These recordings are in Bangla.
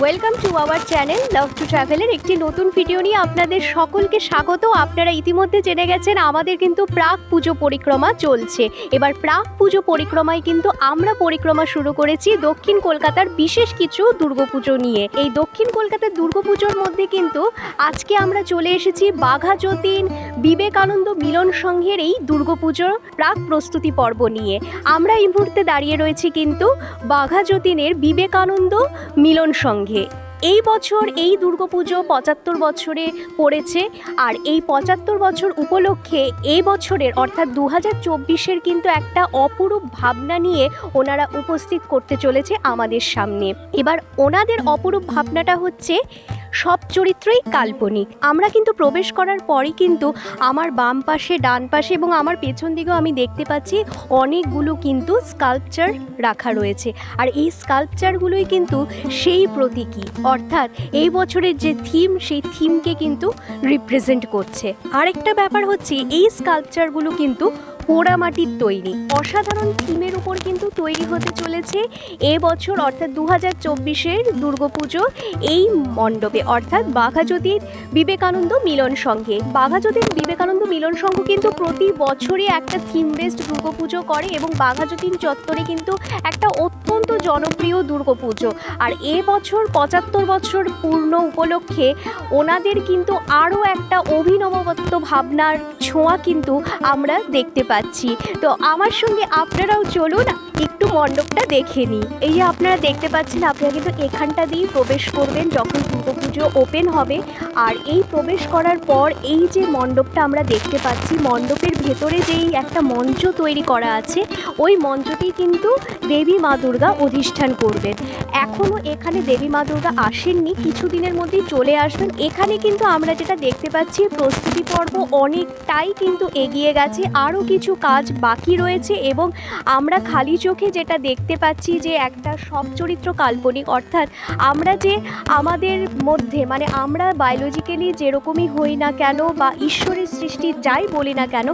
Welcome to our channel love to ট্রাভেলের একটি নতুন ভিডিও নিয়ে আপনাদের সকলকে স্বাগত। আপনারা ইতিমধ্যে জেনে গেছেন আমাদের কিন্তু প্রাক পুজো পরিক্রমা চলছে। এবার প্রাক পুজো পরিক্রমায় কিন্তু আমরা পরিক্রমা শুরু করেছি দক্ষিণ কলকাতার বিশেষ কিছু দুর্গাপুজো নিয়ে। এই দক্ষিণ কলকাতার দুর্গাপুজোর মধ্যে কিন্তু আজকে আমরা চলে এসেছি বাঘা যতীন বিবেকানন্দ মিলন সংঘের এই দুর্গাপুজোর প্রাক প্রস্তুতি পর্ব নিয়ে। আমরা এই মুহূর্তে দাঁড়িয়ে রয়েছি কিন্তু বাঘা যতীনের বিবেকানন্দ মিলন সংঘে। এই বছর এই দুর্গাপুজো ৭৫ বছরে পড়েছে, আর এই ৭৫ বছর উপলক্ষে এই বছরের অর্থাৎ ২০২৪-এর কিন্তু একটা অপরূপ ভাবনা নিয়ে ওনারা উপস্থিত করতে চলেছে আমাদের সামনে। এবার ওনাদের অপরূপ ভাবনাটা হচ্ছে সব চরিত্রই কাল্পনিক। আমরা কিন্তু প্রবেশ করার পরই কিন্তু আমার বাম পাশে, ডান পাশে এবং আমার পেছন দিকেও আমি দেখতে পাচ্ছি অনেকগুলো কিন্তু স্কাল্পচার রাখা রয়েছে, আর এই স্কাল্পচারগুলোই কিন্তু সেই প্রতীকী, অর্থাৎ এই বছরের যে থিম সেই থিমকে কিন্তু রিপ্রেজেন্ট করছে। আরেকটা ব্যাপার হচ্ছে এই স্কাল্পচারগুলো কিন্তু পোড়ামাটির তৈরি। অসাধারণ থিমের উপর কিন্তু তৈরি হতে চলেছে এবছর অর্থাৎ ২০২৪-এর দুর্গাপুজো এই মণ্ডপে, অর্থাৎ বাঘা যতীন বিবেকানন্দ মিলন সংঘে। বাঘা যতীন বিবেকানন্দ মিলন সংঘ কিন্তু প্রতি বছরই একটা থিম বেসড দুর্গাপুজো করে এবং বাঘা যতীন চত্বরে কিন্তু একটা অত্যন্ত জনপ্রিয় দুর্গাপুজো। আর এবছর ৭৫ বছর পূর্ণ উপলক্ষে ওনাদের কিন্তু আরও একটা অভিনবত্ব ভাবনার ছোঁয়া কিন্তু আমরা দেখতে পাচ্ছি। তো আমার সঙ্গে আপনারাও চলুন একটু মণ্ডপটা দেখে নিই। এই যে আপনারা দেখতে পাচ্ছেন, আপনারা কিন্তু এখানটা দিয়ে প্রবেশ করবেন যখন দুর্গাপুজো ওপেন হবে। আর এই প্রবেশ করার পর এই যে মণ্ডপটা আমরা দেখতে পাচ্ছি, মণ্ডপের ভেতরে যেই একটা মঞ্চ তৈরি করা আছে, ওই মঞ্চটি কিন্তু দেবী মা দুর্গা অধিষ্ঠান করবেন। এখনও এখানে দেবী মা দুর্গা আসেননি, কিছুদিনের মধ্যেই চলে আসবেন। এখানে কিন্তু আমরা যেটা দেখতে পাচ্ছি প্রস্তুতি পর্ব অনেকটাই কিন্তু এগিয়ে গেছে, আরও কিছু কাজ বাকি রয়েছে এবং আমরা খালি চোখে যেটা দেখতে পাচ্ছি যে একটা সব চরিত্র কাল্পনিক, অর্থাৎ আমরা যে আমাদের মধ্যে মানে আমরা বায়োলজিক্যালি যেরকমই হই না কেন বা ঈশ্বরের সৃষ্টি যাই বলি না কেন,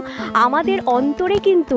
আমাদের অন্তরে কিন্তু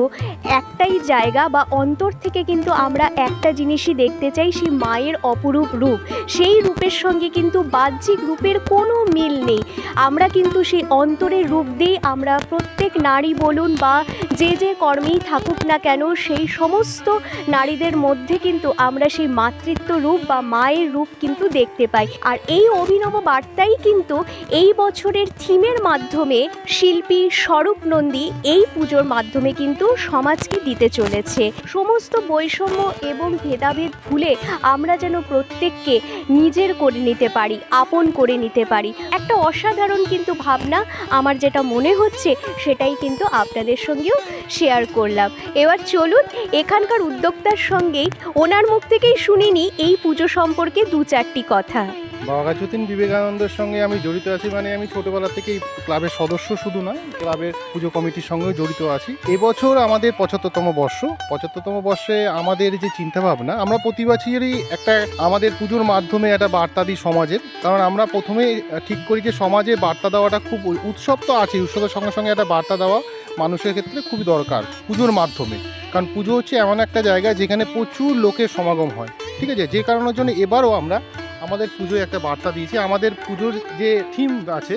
একটাই জায়গা বা অন্তর থেকে কিন্তু আমরা একটা জিনিসই দেখতে চাই, সেই মায়ের অপরূপ রূপ। সেই রূপের সঙ্গে কিন্তু বাহ্যিক রূপের কোনো মিল নেই। আমরা কিন্তু সেই অন্তরের রূপ দিয়েই আমরা প্রত্যেক নারী বলুন বা যে যে কর্মেই থাকুক না কেন, সেই সমস্ত নারীদের মধ্যে কিন্তু আমরা সেই মাতৃত্ব রূপ বা মায়ের রূপ কিন্তু দেখতে পাই। আর এই অভিনব বার্তাই কিন্তু এই বছরের থিমের মাধ্যমে শিল্পী স্বরূপ নন্দী এই পুজোর মাধ্যমে কিন্তু সমাজকে দিতে চলেছে। সমস্ত বৈষম্য এবং ভেদাভেদ ভুলে আমরা যেন প্রত্যেককে নিজের করে নিতে পারি, আপন করে নিতে পারি। একটা অসাধারণ কিন্তু ভাবনা আমার যেটা মনে হচ্ছে সেটাই কিন্তু আপনাদের সঙ্গেও শেয়ার করলাম। এবার চলুন এখানকার উদ্যোক্তার সঙ্গেই ওনার মুখ থেকেই শুনিনি এই পুজো সম্পর্কে দু চারটি কথা। বাঘা যতীন বিবেকানন্দের সঙ্গে আমি জড়িত আছি, মানে আমি ছোটোবেলা থেকেই ক্লাবের সদস্য শুধু নয়, ক্লাবের পুজো কমিটির সঙ্গেও জড়িত আছি। এবছর আমাদের ৭৫তম বর্ষ। ৭৫তম বর্ষে আমাদের যে চিন্তাভাবনা, আমরা প্রতি বছরই একটা আমাদের পুজোর মাধ্যমে একটা বার্তা দিই সমাজের। কারণ আমরা প্রথমে ঠিক করি যে সমাজে বার্তা দেওয়াটা খুব, উৎসব তো আছে, উৎসবের সঙ্গে সঙ্গে একটা বার্তা দেওয়া মানুষের ক্ষেত্রে খুবই দরকার পুজোর মাধ্যমে। কারণ পুজো হচ্ছে এমন একটা জায়গা যেখানে প্রচুর লোকের সমাগম হয়, ঠিক আছে? যে কারণের জন্য এবারও আমরা আমাদের পুজোয় একটা বার্তা দিয়েছি। আমাদের পুজোর যে থিম আছে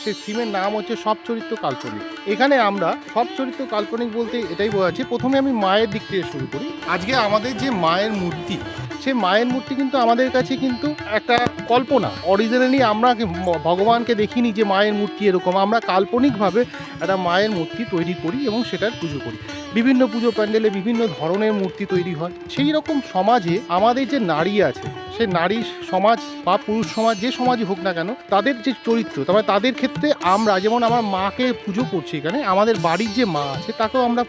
সেই থিমের নাম হচ্ছে সব চরিত্র কাল্পনিক। এখানে আমরা সব চরিত্র কাল্পনিক বলতে এটাই বোঝাচ্ছি, প্রথমে আমি মায়ের দিক থেকে শুরু করি। আজকে আমাদের যে মায়ের মূর্তি, সেই মায়ের মূর্তি কিন্তু আমাদের কাছে কিন্তু একটা কল্পনা। অরিজিনালি আমরা ভগবানকে দেখিনি যে মায়ের মূর্তি এরকম, আমরা কাল্পনিকভাবে একটা মায়ের মূর্তি তৈরি করি এবং সেটার পুজো করি। বিভিন্ন পুজো প্যান্ডেলে বিভিন্ন ধরনের মূর্তি তৈরি হয়। সেই রকম সমাজে আমাদের যে নারী আছে, সে নারী সমাজ বা পুরুষ সমাজ যে সমাজই হোক না কেন, তাদের যে চরিত্র, তবে তাদের ক্ষেত্রে আমরা যেমন আমার মাকে পুজো করছি, এখানে আমাদের বাড়ির যে মা আছে তাকেও আমরা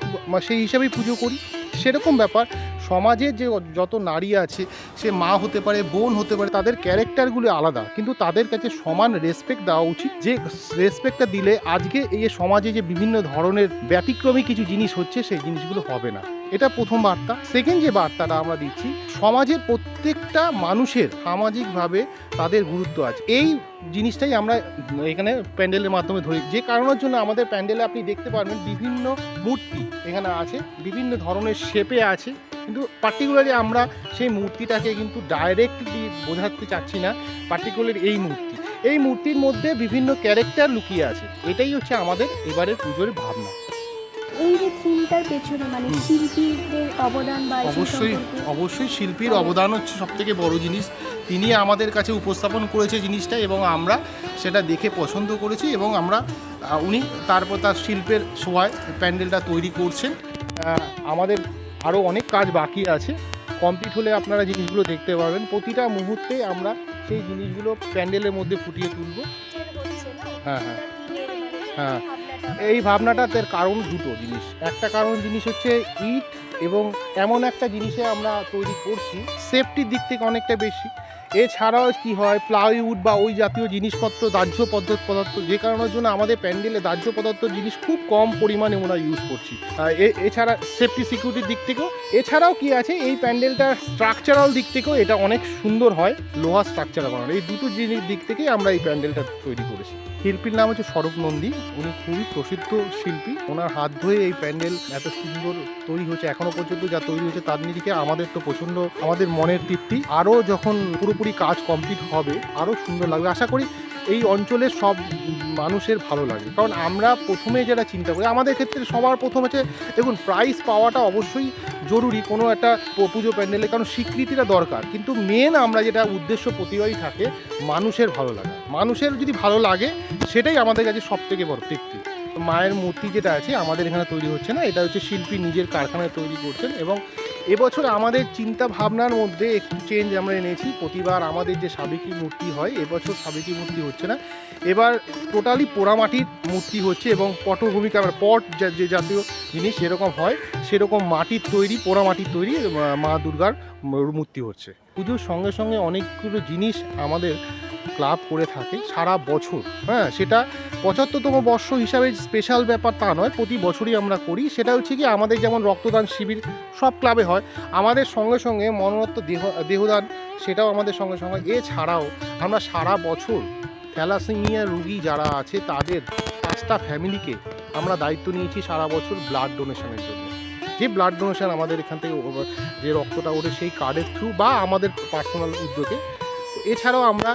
সেই হিসাবেই পুজো করি। সেরকম ব্যাপার সমাজে যে যত নারী আছে, সে মা হতে পারে, বোন হতে পারে, তাদের ক্যারেক্টারগুলো আলাদা, কিন্তু তাদের কাছে সমান রেসপেক্ট দেওয়া উচিত। যে রেসপেক্টটা দিলে আজকে এই সমাজে যে বিভিন্ন ধরনের ব্যতিক্রমী কিছু জিনিস হচ্ছে, সেই জিনিসগুলো হবে না। এটা প্রথম বার্তা। সেকেন্ড যে বার্তাটা আমরা দিচ্ছি, সমাজের প্রত্যেকটা মানুষের সামাজিকভাবে তাদের গুরুত্ব আছে, এই জিনিসটাই আমরা এখানে প্যান্ডেলের মাধ্যমে ধরি। যে কারণের জন্য আমাদের প্যান্ডেলে আপনি দেখতে পারবেন বিভিন্ন মূর্তি এখানে আছে, বিভিন্ন ধরনের শেপে আছে, কিন্তু পার্টিকুলারলি আমরা সেই মূর্তিটাকে কিন্তু ডাইরেক্টলি বোঝাতে চাচ্ছি না। পার্টিকুলার এই মূর্তির মধ্যে বিভিন্ন ক্যারেক্টার লুকিয়ে আছে, এটাই হচ্ছে আমাদের এবারের পুজোর ভাবনা। এই যে থিমটার পেছনে মানে শিল্পীদের অবদান বা অবশ্যই শিল্পীর অবদান হচ্ছে সবথেকে বড় জিনিস। তিনি আমাদের কাছে উপস্থাপন করেছে জিনিসটা এবং আমরা সেটা দেখে পছন্দ করেছি এবং উনি তারপর তার শিল্পের ছোঁয়ায় প্যান্ডেলটা তৈরি করছেন। আমাদের আরও অনেক কাজ বাকি আছে, কমপ্লিট হলে আপনারা জিনিসগুলো দেখতে পারবেন। প্রতিটা মুহূর্তে আমরা সেই জিনিসগুলো প্যান্ডেলের মধ্যে ফুটিয়ে তুলব। হ্যাঁ হ্যাঁ হ্যাঁ, এই ভাবনাটার কারণ দুটো জিনিস। একটা জিনিস হচ্ছে ইট এবং এমন একটা জিনিসে আমরা তৈরি করছি সেফটির দিক থেকে অনেকটা বেশি। এছাড়াও কি হয়, প্লাইউড বা ওই জাতীয় জিনিসপত্র, দাহ্য পদার্থ, যে কারণের জন্য আমাদের প্যান্ডেলে দাহ্য পদার্থ জিনিস খুব কম পরিমাণে আমরা ইউজ করছি। এছাড়া সেফটি সিকিউরিটির দিক থেকেও, এছাড়াও কি আছে, এই প্যান্ডেলটার স্ট্রাকচারাল দিক থেকেও এটা অনেক সুন্দর হয়, লোহা স্ট্রাকচার বানানো। এই দুটো জিনিস দিক থেকেই আমরা এই প্যান্ডেলটা তৈরি করেছি। শিল্পীর নাম হচ্ছে স্বরূপ নন্দী, উনি খুবই প্রসিদ্ধ শিল্পী। ওনার হাত ধরে এই প্যান্ডেল এত সুন্দর তৈরি হচ্ছে, এখনো পর্যন্ত যা তৈরি হচ্ছে তার নিরিখে আমাদের তো প্রচণ্ড আমাদের মনের তৃপ্তি। আরও যখন পুরোপুরি কাজ কমপ্লিট হবে আরও সুন্দর লাগবে। আশা করি এই অঞ্চলের সব মানুষের ভালো লাগে, কারণ আমরা প্রথমে যেটা চিন্তা করি, আমাদের ক্ষেত্রে সবার প্রথম হচ্ছে, দেখুন প্রাইজ পাওয়াটা অবশ্যই জরুরি কোনো একটা পুজো প্যান্ডেলে, কারণ স্বীকৃতিটা দরকার, কিন্তু মেন আমরা যেটা উদ্দেশ্য প্রতিবারই থাকে মানুষের ভালো লাগা। মানুষের যদি ভালো লাগে সেটাই আমাদের কাছে সব থেকে বড় তৃপ্তি। মায়ের মূর্তি যেটা আছে আমাদের এখানে তৈরি হচ্ছে না, এটা হচ্ছে শিল্পী নিজের কারখানায় তৈরি করছেন। এবং এবছর আমাদের চিন্তা ভাবনার মধ্যে একটু চেঞ্জ আমরা এনেছি। প্রতিবার আমাদের যে সাবেকি মূর্তি হয়, এবছর সাবেকি মূর্তি হচ্ছে না, এবার টোটালি পোড়ামাটির মূর্তি হচ্ছে এবং পটভূমিকা পট যে জাতীয় জিনিস যেরকম হয় সেরকম মাটির তৈরি, পোড়ামাটির তৈরি মা দুর্গার মূর্তি হচ্ছে। পুজোর সঙ্গে সঙ্গে অনেকগুলো জিনিস আমাদের ক্লাব করে থাকে সারা বছর। হ্যাঁ, সেটা ৭৫তম বর্ষ হিসাবে স্পেশাল ব্যাপার তা নয়, প্রতি বছরই আমরা করি। সেটা হচ্ছে কি, আমাদের যেমন রক্তদান শিবির সব ক্লাবে হয়, আমাদের সঙ্গে সঙ্গে মরণোত্তর দেহদান সেটাও আমাদের সঙ্গে সঙ্গে। এছাড়াও আমরা সারা বছর থ্যালাসেমিয়া রোগী যারা আছে তাদের 5টা ফ্যামিলিকে আমরা দায়িত্ব নিয়েছি সারা বছর ব্লাড ডোনেশনের জন্য। যে ব্লাড ডোনেশন আমাদের এখান থেকে যে রক্তটা ওঠে সেই কার্ডের থ্রু বা আমাদের পার্সোনাল উদ্যোগে। এছাড়াও আমরা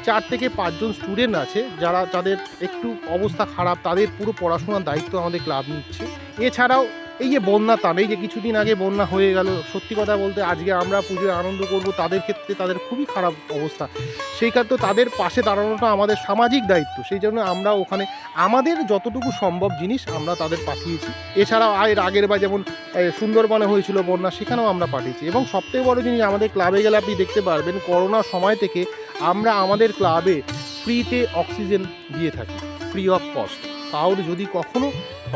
4 থেকে 5 জন স্টুডেন্ট আছে যারা, যাদের একটু অবস্থা খারাপ, তাদের পুরো পড়াশোনার দায়িত্ব আমাদের ক্লাব নিচ্ছে। এছাড়াও এই যে বন্যা ত্রাণ, এই যে কিছুদিন আগে বন্যা হয়ে গেল, সত্যি কথা বলতে আজকে আমরা পুজোয় আনন্দ করব, তাদের ক্ষেত্রে তাদের খুবই খারাপ অবস্থা। সেই ক্ষেত্রে তাদের পাশে দাঁড়ানোটা আমাদের সামাজিক দায়িত্ব। সেই জন্য আমরা ওখানে আমাদের যতটুকু সম্ভব জিনিস আমরা তাদের পাঠিয়েছি। এছাড়াও এর আগের বার যেমন সুন্দরবনে হয়েছিল বন্যা, সেখানেও আমরা পাঠিয়েছি। এবং সবথেকে বড় জিনিস, আমাদের ক্লাবে গেলে আপনি দেখতে পারবেন করোনার সময় থেকে আমরা আমাদের ক্লাবে ফ্রিতে অক্সিজেন দিয়ে থাকি, ফ্রি অফ কস্ট। কারোর যদি কখনো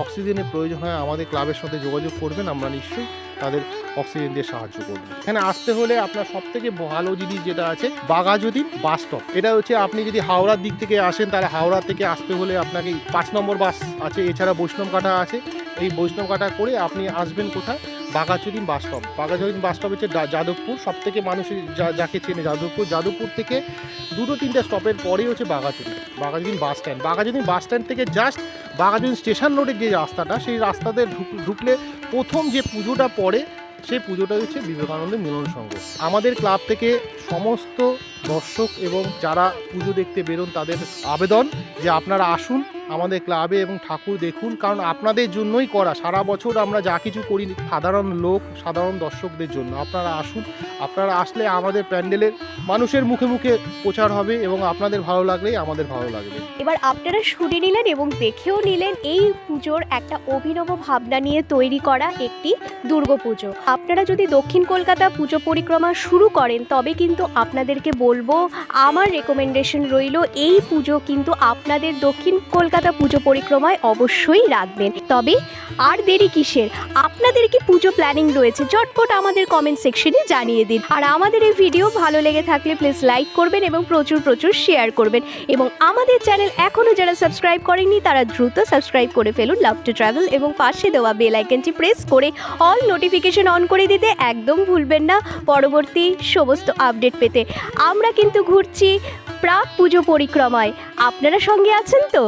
অক্সিজেনের প্রয়োজন হয় আমাদের ক্লাবের সাথে যোগাযোগ করবেন, আমরা নিশ্চয়ই তাদের অক্সিজেন দিয়ে সাহায্য করব। এখানে আসতে হলে আপনার সবথেকে ভালো জিনিস যেটা আছে, বাঘাযতীন বাস স্টপ। এটা হচ্ছে আপনি যদি হাওড়ার দিক থেকে আসেন তাহলে হাওড়া থেকে আসতে হলে আপনাকে 5 নম্বর বাস আছে, এছাড়া বৈষ্ণবঘাটা আছে। এই বৈষ্ণবঘাটা করে আপনি আসবেন কোথায়, Baghajatin bus stop. Baghajatin bus stop হচ্ছে যাদবপুর, সব থেকে মানুষের যাকে চেনে যাদবপুর থেকে 2-3টা স্টপের পরেই হচ্ছে Baghajatin bus stand. Baghajatin bus stand থেকে জাস্ট বাঘাযতীন স্টেশন রোডের যে রাস্তাটা, সেই রাস্তাতে ঢুকলে প্রথম যে পুজোটা পড়ে সেই পুজোটা হচ্ছে বিবেকানন্দ মিলন সংঘ। আমাদের ক্লাব থেকে সমস্ত দর্শক এবং যারা পুজো দেখতে বেরোন তাদের আবেদন যে আপনারা আসুন আমাদের ক্লাবে এবং ঠাকুর দেখুন, কারণ আপনাদের জন্যই করা। সারা বছর আমরা যা কিছু করি সাধারণ লোক, সাধারণ দর্শকদের জন্য। আপনারা আসুন, আপনারা আসলে আমাদের প্যান্ডেলের মানুষের মুখে মুখে প্রচার হবে এবং আপনাদের ভালো লাগলেই আমাদের ভালো লাগবে। এবার আপনারা শুনে নিলেন এবং দেখেও নিলেন এই পুজোর একটা অভিনব ভাবনা নিয়ে তৈরি করা একটি দুর্গাপুজো। আপনারা যদি দক্ষিণ কলকাতা পুজো পরিক্রমা শুরু করেন তবে কিন্তু আপনাদেরকে বলবো, আমার রেকমেন্ডেশন রইল এই পুজো কিন্তু আপনাদের দক্ষিণ কলকাতা পুজো পরিক্রমায় অবশ্যই রাখবেন। তবে আর দেরি কিসের, আপনাদের কি পুজো প্ল্যানিং রয়েছে চটপট আমাদের কমেন্ট সেকশনে জানিয়ে দিন। আর আমাদের এই ভিডিও ভালো লেগে থাকলে প্লিজ লাইক করবেন এবং প্রচুর শেয়ার করবেন। এবং আমাদের চ্যানেল এখনও যারা সাবস্ক্রাইব করেননি তারা দ্রুত সাবস্ক্রাইব করে ফেলুন লাভ টু ট্রাভেল, এবং পাশে দেওয়া বেল আইকনটি প্রেস করে অল নোটিফিকেশন অন করে দিতে একদম ভুলবেন না পরবর্তী সমস্ত আপডেট পেতে। আমরা কিন্তু ঘুরছি প্রাক পুজো পরিক্রমায়, আপনারা সঙ্গে আছেন তো?